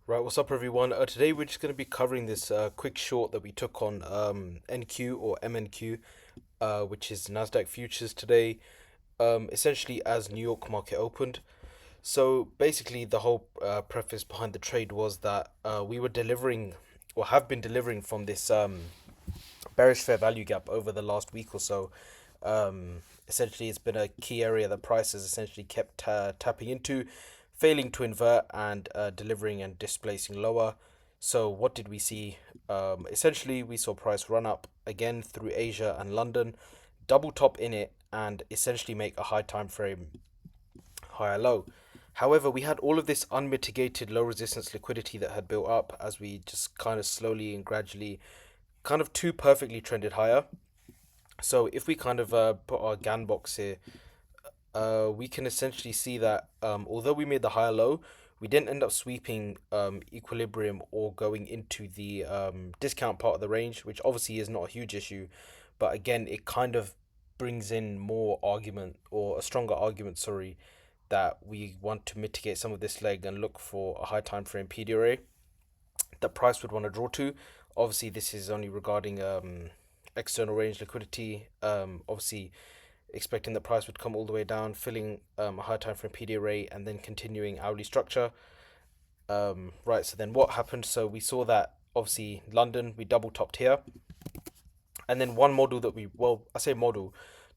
Right, what's up, everyone? Today we're just going to be covering this quick short that we took on NQ or MNQ, which is Nasdaq futures today, essentially as New York market opened. So basically, the whole preface behind the trade was that we were delivering or have been delivering from this bearish fair value gap over the last week or so. Essentially, it's been a key area that price has essentially kept tapping into, failing to invert and delivering and displacing lower. So, what did we see? Essentially, we saw price run up again through Asia and London, double top in it, and essentially make a high time frame higher low. However, we had all of this unmitigated low resistance liquidity that had built up as we just kind of slowly and gradually kind of too perfectly trended higher. So if we kind of put our GAN box here, we can essentially see that although we made the higher low, we didn't end up sweeping equilibrium or going into the discount part of the range, which obviously is not a huge issue. But again, it kind of brings in more argument or a stronger argument, sorry, that we want to mitigate some of this leg and look for a high time frame PDRA that price would want to draw to. Obviously, this is only regarding external range liquidity. Obviously, expecting the price would come all the way down, filling a high time frame PDRA, and then continuing hourly structure. Right, so then what happened? So we saw that obviously London, we double topped here. And then one model that I say model,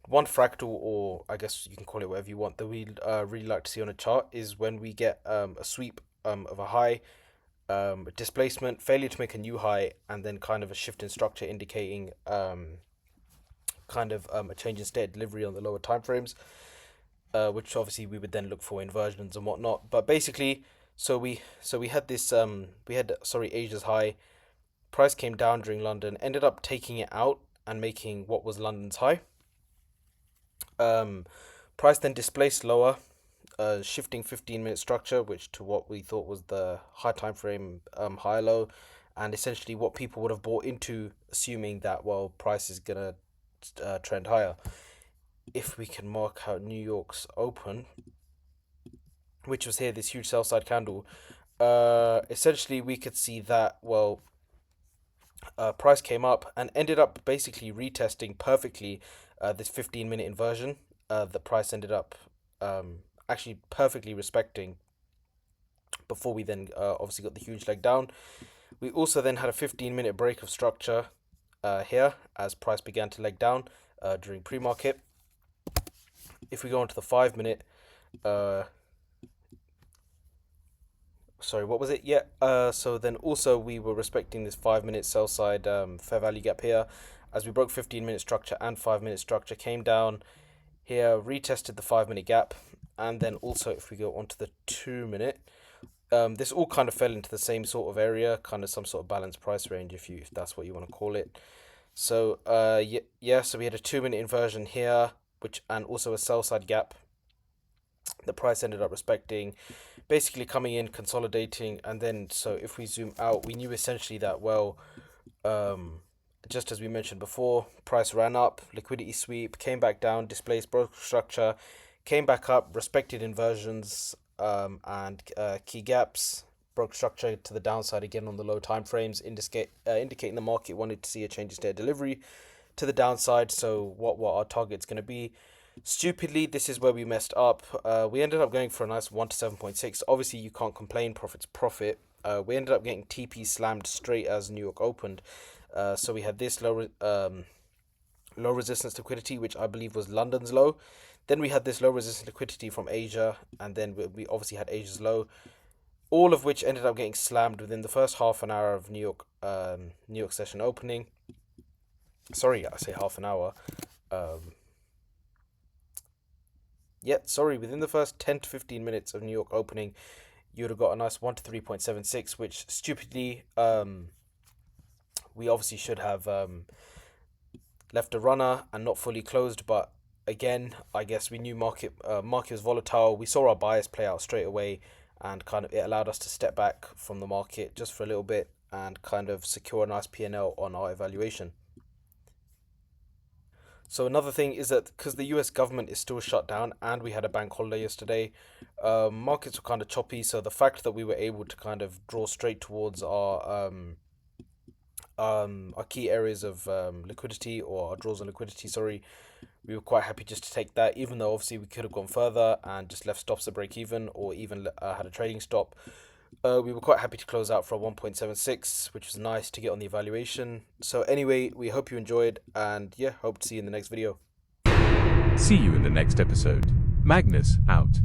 one fractal, or I guess you can call it whatever you want, that we really like to see on a chart is when we get a sweep of a high, displacement, failure to make a new high, and then kind of a shift in structure indicating a change in state of delivery on the lower time frames, which obviously we would then look for inversions and whatnot. But basically, so we had this we had sorry Asia's high, price came down during London, ended up taking it out and making what was London's high. Um, Price then displaced lower, shifting 15-minute structure, which to what we thought was the high time frame high low, and essentially what people would have bought into, assuming that well price is gonna trend higher. If we can mark out New York's open, which was here this huge sell side candle, essentially we could see that price came up and ended up basically retesting perfectly this 15-minute inversion. The price ended up actually perfectly respecting before we then obviously got the huge leg down. We also then had a 15-minute break of structure here as price began to leg down during pre-market. If we go on to the 5 minute, uh, sorry, what was it? Yeah. So then also we were respecting this 5 minute sell side fair value gap here, as we broke 15-minute structure and 5 minute structure, came down here, retested the 5 minute gap, and then also if we go onto the 2 minute, this all kind of fell into the same sort of area, kind of some sort of balanced price range, if that's what you want to call it. So yeah, so we had a 2 minute inversion here, which and also a sell side gap. The price ended up respecting, basically coming in, consolidating, and then so if we zoom out, we knew essentially that um, just as we mentioned before, price ran up, liquidity sweep, came back down, displaced broker structure, came back up, respected inversions and key gaps, broke structure to the downside again on the low time frames, indicating the market wanted to see a change in state of delivery to the downside. So what our target's going to be. Stupidly, this is where we messed up. We ended up going for a nice 1 to 7.6. Obviously, you can't complain. Profit's profit. We ended up getting TP slammed straight as New York opened. So we had this low resistance liquidity, which I believe was London's low. Then we had this low resistance liquidity from Asia, and then we obviously had Asia's low. All of which ended up getting slammed within the first half an hour of New York session opening. Sorry, I say half an hour. Um, Yeah, sorry, within the first 10 to 15 minutes of New York opening, you would have got a nice 1 to 3.76, which stupidly, we obviously should have left a runner and not fully closed. But again, I guess we knew market was volatile. We saw our bias play out straight away, and kind of it allowed us to step back from the market just for a little bit and kind of secure a nice P&L on our evaluation. So another thing is that because the US government is still shut down and we had a bank holiday yesterday, markets were kind of choppy. So the fact that we were able to kind of draw straight towards our key areas of liquidity, or our draws on liquidity, sorry, we were quite happy just to take that, even though obviously we could have gone further and just left stops at break even, or even had a trading stop. We were quite happy to close out for a 1.76, which was nice to get on the evaluation. So anyway, we hope you enjoyed, and yeah, hope to see you in the next video. See you in the next episode. Magnus, out.